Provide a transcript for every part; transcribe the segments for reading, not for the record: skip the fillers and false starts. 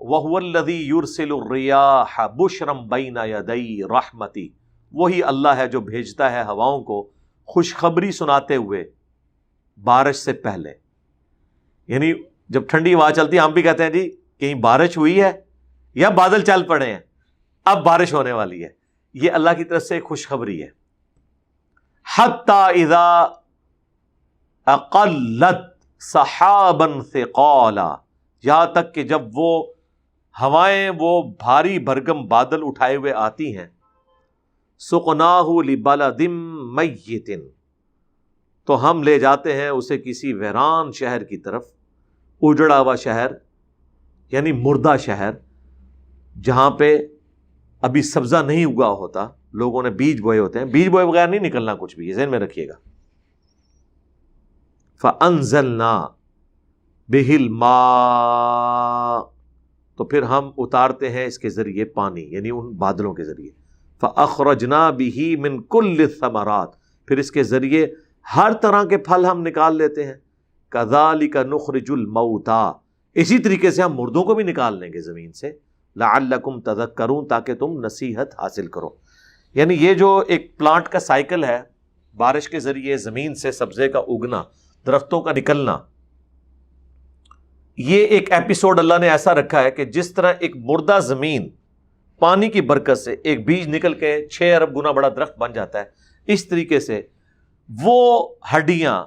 وَهُوَ الَّذِي يُرْسِلُ الرِّيَاحَ بُشْرًا بَيْنَ يَدَيْ رَحْمَتِهِ، وہی اللہ ہے جو بھیجتا ہے ہواؤں کو خوشخبری سناتے ہوئے بارش سے پہلے. یعنی جب ٹھنڈی ہوا چلتی ہے ہم بھی کہتے ہیں جی کہیں بارش ہوئی ہے یا بادل چل پڑے ہیں، اب بارش ہونے والی ہے. یہ اللہ کی طرف سے ایک خوشخبری ہے. حَتَّى إِذَا أَقَلَّتْ سَحَابًا ثِقَالًا، یہاں تک کہ جب وہ ہوائیں وہ بھاری بھرگم بادل اٹھائے ہوئے آتی ہیں، سُقْنَاهُ لِبَلَدٍ مَيِّتٍ، تو ہم لے جاتے ہیں اسے کسی ویران شہر کی طرف، اجڑا ہوا شہر یعنی مردہ شہر جہاں پہ ابھی سبزہ نہیں اگا ہوتا، لوگوں نے بیج بوئے ہوتے ہیں، بیج بوئے بغیر نہیں نکلنا کچھ بھی، یہ ذہن میں رکھیے گا. فَأَنزَلْنَا بِهِ الْمَاءَ، تو پھر ہم اتارتے ہیں اس کے ذریعے پانی، یعنی ان بادلوں کے ذریعے. فَأَخْرَجْنَا بِهِ مِنْ كُلِّ الثَّمَرَاتِ، پھر اس کے ذریعے ہر طرح کے پھل ہم نکال لیتے ہیں. كَذَلِكَ نُخْرِجُ الْمَوْتَى، اسی طریقے سے ہم مردوں کو بھی نکال لیں گے زمین سے. لَعَلَّكُمْ تَذَكَّرُونَ، تاکہ تم نصیحت حاصل کرو. یعنی یہ جو ایک پلانٹ کا سائیکل ہے، بارش کے ذریعے زمین سے سبزے کا اگنا، درختوں کا نکلنا، یہ ایک ایپیسوڈ اللہ نے ایسا رکھا ہے کہ جس طرح ایک مردہ زمین پانی کی برکت سے ایک بیج نکل کے 6 ارب گنا بڑا درخت بن جاتا ہے، اس طریقے سے وہ ہڈیاں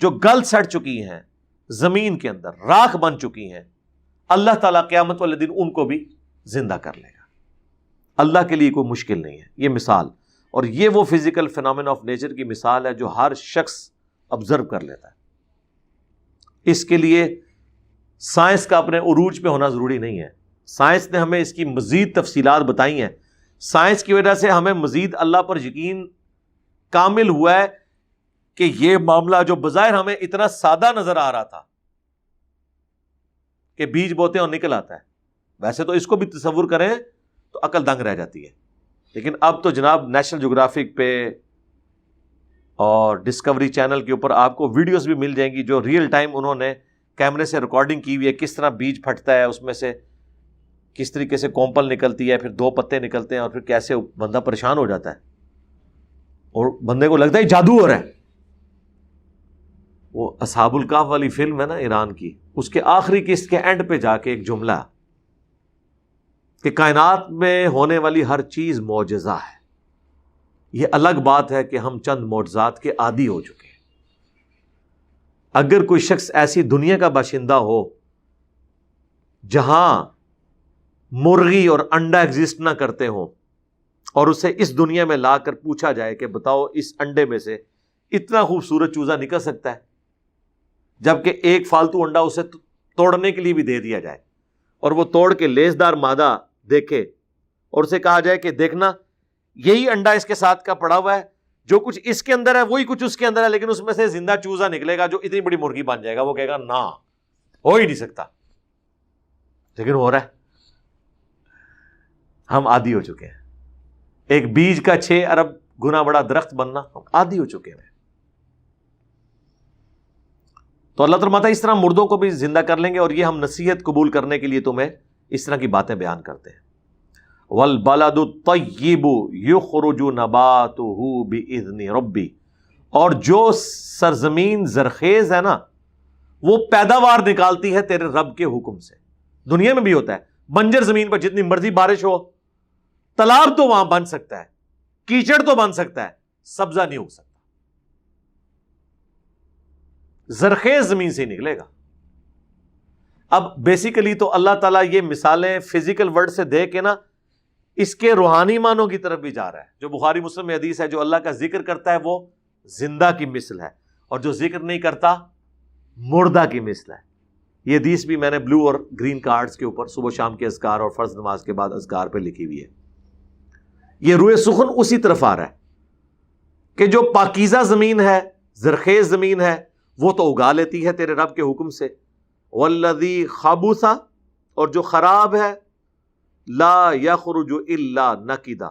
جو گل سڑ چکی ہیں زمین کے اندر، راکھ بن چکی ہیں، اللہ تعالیٰ قیامت والے دن ان کو بھی زندہ کر لے گا. اللہ کے لیے کوئی مشکل نہیں ہے. یہ مثال، اور یہ وہ فزیکل فینومینا آف نیچر کی مثال ہے جو ہر شخص آبزرو کر لیتا ہے. اس کے لیے سائنس کا اپنے عروج پہ ہونا ضروری نہیں ہے. سائنس نے ہمیں اس کی مزید تفصیلات بتائی ہیں. سائنس کی وجہ سے ہمیں مزید اللہ پر یقین کامل ہوا ہے کہ یہ معاملہ جو بظاہر ہمیں اتنا سادہ نظر آ رہا تھا کہ بیج بوتے اور نکل آتا ہے، ویسے تو اس کو بھی تصور کریں تو عقل دنگ رہ جاتی ہے. لیکن اب تو جناب نیشنل جغرافک پہ اور ڈسکوری چینل کے اوپر آپ کو ویڈیوز بھی مل جائیں گی جو ریئل ٹائم انہوں نے کیمرے سے ریکارڈنگ کی ہوئی ہے، کس طرح بیج پھٹتا ہے، اس میں سے کس طریقے سے کومپل نکلتی ہے، پھر 2 پتے نکلتے ہیں، اور پھر کیسے بندہ پریشان ہو جاتا ہے اور بندے کو لگتا ہے جادو ہو رہا ہے. وہ اصحاب الکہف والی فلم ہے نا ایران کی، اس کے آخری قسط کے اینڈ پہ جا کے ایک جملہ کہ کائنات میں ہونے والی ہر چیز معجزہ ہے. یہ الگ بات ہے کہ ہم چند معجزات کے عادی ہو چکے ہیں. اگر کوئی شخص ایسی دنیا کا باشندہ ہو جہاں مرغی اور انڈا ایگزسٹ نہ کرتے ہوں، اور اسے اس دنیا میں لا کر پوچھا جائے کہ بتاؤ اس انڈے میں سے اتنا خوبصورت چوزا نکل سکتا ہے، جبکہ ایک فالتو انڈا اسے توڑنے کے لیے بھی دے دیا جائے، اور وہ توڑ کے لیسدار مادہ دیکھے اور اسے کہا جائے کہ دیکھنا یہی انڈا اس کے ساتھ کا پڑا ہوا ہے، جو کچھ اس کے اندر ہے وہی کچھ اس کے اندر ہے، لیکن اس میں سے زندہ چوزا نکلے گا جو اتنی بڑی مرغی بن جائے گا، وہ کہے گا نہ، ہو ہی نہیں سکتا. لیکن ہو رہا ہے. ہم عادی ہو چکے ہیں. ایک بیج کا 6 ارب گنا بڑا درخت بننا، ہم عادی ہو چکے ہیں. تو اللہ تعالیٰ اس طرح مردوں کو بھی زندہ کر لیں گے، اور یہ ہم نصیحت قبول کرنے کے لیے تمہیں اس طرح کی باتیں بیان کرتے ہیں. وَالْبَلَدُ الطَّيِّبُ يُخْرُجُ نَبَاتُهُ بِإِذْنِ رَبِّهِ، اور جو سرزمین زرخیز ہے نا وہ پیداوار نکالتی ہے تیرے رب کے حکم سے. دنیا میں بھی ہوتا ہے، بنجر زمین پر جتنی مرضی بارش ہو، تالاب تو وہاں بن سکتا ہے، کیچڑ تو بن سکتا ہے، سبزہ نہیں اگ سکتا. زرخیز زمین سے ہی نکلے گا. اب بیسیکلی تو اللہ تعالیٰ یہ مثالیں فزیکل ورڈ سے دے کے نا اس کے روحانی معنوں کی طرف بھی جا رہا ہے. جو بخاری مسلم میں حدیث ہے، جو اللہ کا ذکر کرتا ہے وہ زندہ کی مثل ہے، اور جو ذکر نہیں کرتا مردہ کی مثل ہے. یہ حدیث بھی میں نے بلو اور گرین کارڈز کے اوپر صبح شام کے اذکار اور فرض نماز کے بعد اذکار پہ لکھی ہوئی ہے. یہ روئے سخن اسی طرف آ رہا ہے کہ جو پاکیزہ زمین ہے، زرخیز زمین ہے، وہ تو اگا لیتی ہے تیرے رب کے حکم سے. والذی خبث، اور جو خراب ہے، لا یخرج الا نکدا،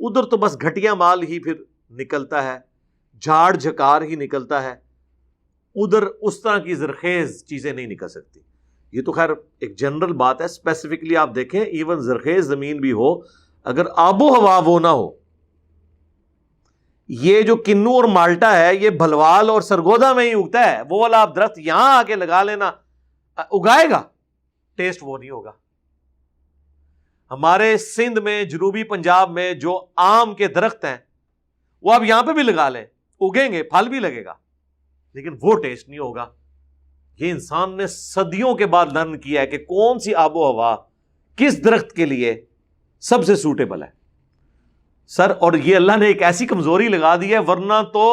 ادھر تو بس گھٹیا مال ہی پھر نکلتا ہے، جھاڑ جھکار ہی نکلتا ہے، ادھر اس طرح کی زرخیز چیزیں نہیں نکل سکتی. یہ تو خیر ایک جنرل بات ہے، اسپیسیفکلی آپ دیکھیں ایون زرخیز زمین بھی ہو، اگر آب و ہوا وہ نہ ہو، یہ جو کنو اور مالٹا ہے یہ بھلوال اور سرگودا میں ہی اگتا ہے، وہ والا آپ درخت یہاں آ کے لگا لینا، اگائے گا، ٹیسٹ وہ نہیں ہوگا۔ ہمارے سندھ میں، جنوبی پنجاب میں جو آم کے درخت ہیں وہ آپ یہاں پہ بھی لگا لیں، اگیں گے، پھل بھی لگے گا، لیکن وہ ٹیسٹ نہیں ہوگا۔ یہ انسان نے صدیوں کے بعد لرن کیا ہے کہ کون سی آب و ہوا کس درخت کے لیے سب سے سوٹیبل ہے سر۔ اور یہ اللہ نے ایک ایسی کمزوری لگا دی ہے، ورنہ تو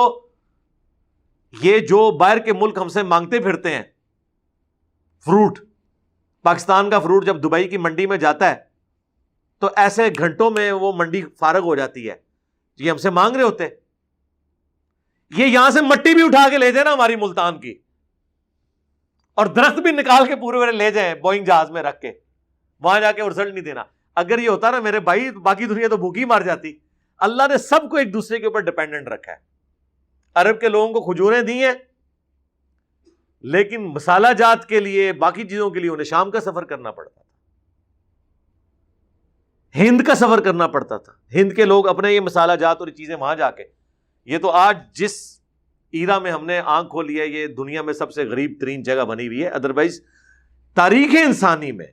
یہ جو باہر کے ملک ہم سے مانگتے پھرتے ہیں فروٹ، پاکستان کا فروٹ جب دبئی کی منڈی میں جاتا ہے تو ایسے گھنٹوں میں وہ منڈی فارغ ہو جاتی ہے، یہ ہم سے مانگ رہے ہوتے، یہ یہاں سے مٹی بھی اٹھا کے لے جائے نا ہماری ملتان کی، اور درخت بھی نکال کے پورے لے جائیں بوئنگ جہاز میں رکھ کے، وہاں جا کے رزلٹ نہیں دینا۔ اگر یہ ہوتا نا میرے بھائی، باقی دنیا تو بھوکی مار جاتی۔ اللہ نے سب کو ایک دوسرے کے اوپر ڈیپینڈنٹ رکھا ہے۔ عرب کے لوگوں کو کھجوریں دی ہیں، لیکن مسالہ جات کے لیے، باقی چیزوں کے لیے انہیں شام کا سفر کرنا پڑتا تھا، ہند کا سفر کرنا پڑتا تھا۔ ہند کے لوگ اپنے یہ مسالہ جات اور چیزیں وہاں جا کے، یہ تو آج جس ایرا میں ہم نے آنکھ کھولی ہے، یہ دنیا میں سب سے غریب ترین جگہ بنی ہوئی ہے، ادروائز تاریخ انسانی میں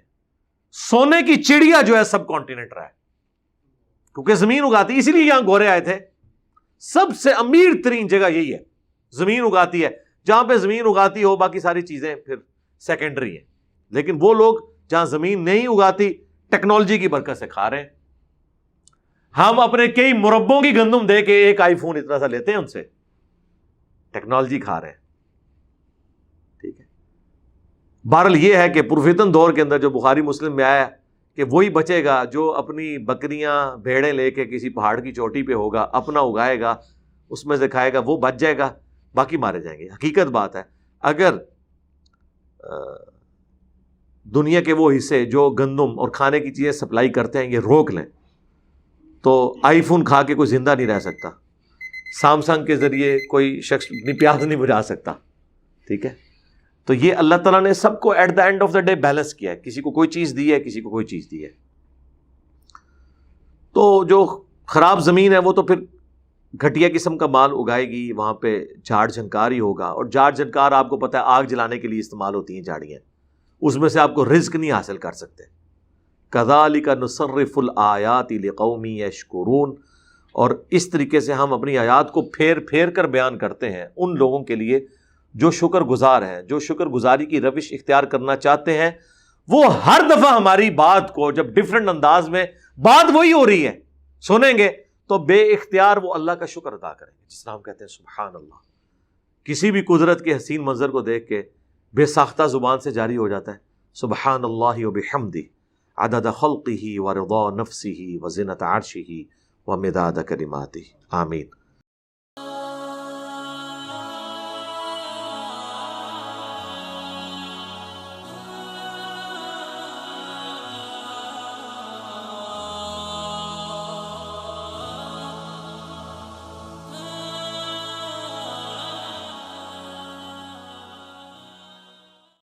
سونے کی چڑیا جو ہے سب کانٹیننٹ رہا ہے، کیونکہ زمین اگاتی، اسی لیے یہاں گورے آئے تھے۔ سب سے امیر ترین جگہ یہی ہے، زمین اگاتی ہے، جہاں پہ زمین اگاتی ہو باقی ساری چیزیں پھر سیکنڈری ہیں، لیکن وہ لوگ جہاں زمین نہیں اگاتی ٹیکنالوجی کی برکت سے کھا رہے ہیں۔ ہم اپنے کئی مربوں کی گندم دے کے ایک آئی فون اتنا سا لیتے ہیں ان سے، ٹیکنالوجی کھا رہے ہیں، ٹھیک ہے۔ بہرحال یہ ہے کہ پرفتن دور کے اندر جو بخاری مسلم میں آیا کہ وہی بچے گا جو اپنی بکریاں بھیڑیں لے کے کسی پہاڑ کی چوٹی پہ ہوگا، اپنا اگائے گا، اس میں سے کھائے گا، وہ بچ جائے گا، باقی مارے جائیں گے۔ حقیقت بات ہے، اگر دنیا کے وہ حصے جو گندم اور کھانے کی چیزیں سپلائی کرتے ہیں یہ روک لیں تو آئی فون کھا کے کوئی زندہ نہیں رہ سکتا، سامسنگ کے ذریعے کوئی شخص اپنی پیاس نہیں بجھا سکتا، ٹھیک ہے۔ تو یہ اللہ تعالیٰ نے سب کو at the end of the day balance کیا ہے، کسی کو کوئی چیز دی ہے، کسی کو کوئی چیز دی ہے۔ تو جو خراب زمین ہے وہ تو پھر گھٹیا قسم کا مال اگائے گی، وہاں پہ جھاڑ جھنکار ہی ہوگا، اور جھاڑ جھنکار آپ کو پتہ ہے آگ جلانے کے لیے استعمال ہوتی ہیں جھاڑیاں، اس میں سے آپ کو رزق نہیں حاصل کر سکتے۔ کذالک نصرف الآیات لقوم یشکرون، اور اس طریقے سے ہم اپنی آیات کو پھیر پھیر کر بیان کرتے ہیں ان لوگوں کے لیے جو شکر گزار ہیں، جو شکر گزاری کی روش اختیار کرنا چاہتے ہیں۔ وہ ہر دفعہ ہماری بات کو جب ڈفرنٹ انداز میں بات وہی ہو رہی ہے سنیں گے تو بے اختیار وہ اللہ کا شکر ادا کریں گے، جس طرح ہم کہتے ہیں سبحان اللہ۔ کسی بھی قدرت کے حسین منظر کو دیکھ کے بے ساختہ زبان سے جاری ہو جاتا ہے سبحان اللہ وبحمدہ عدد خلقہ ورضا نفسہ وزنۃ عرشہ ومداد کلماتہ، آمین۔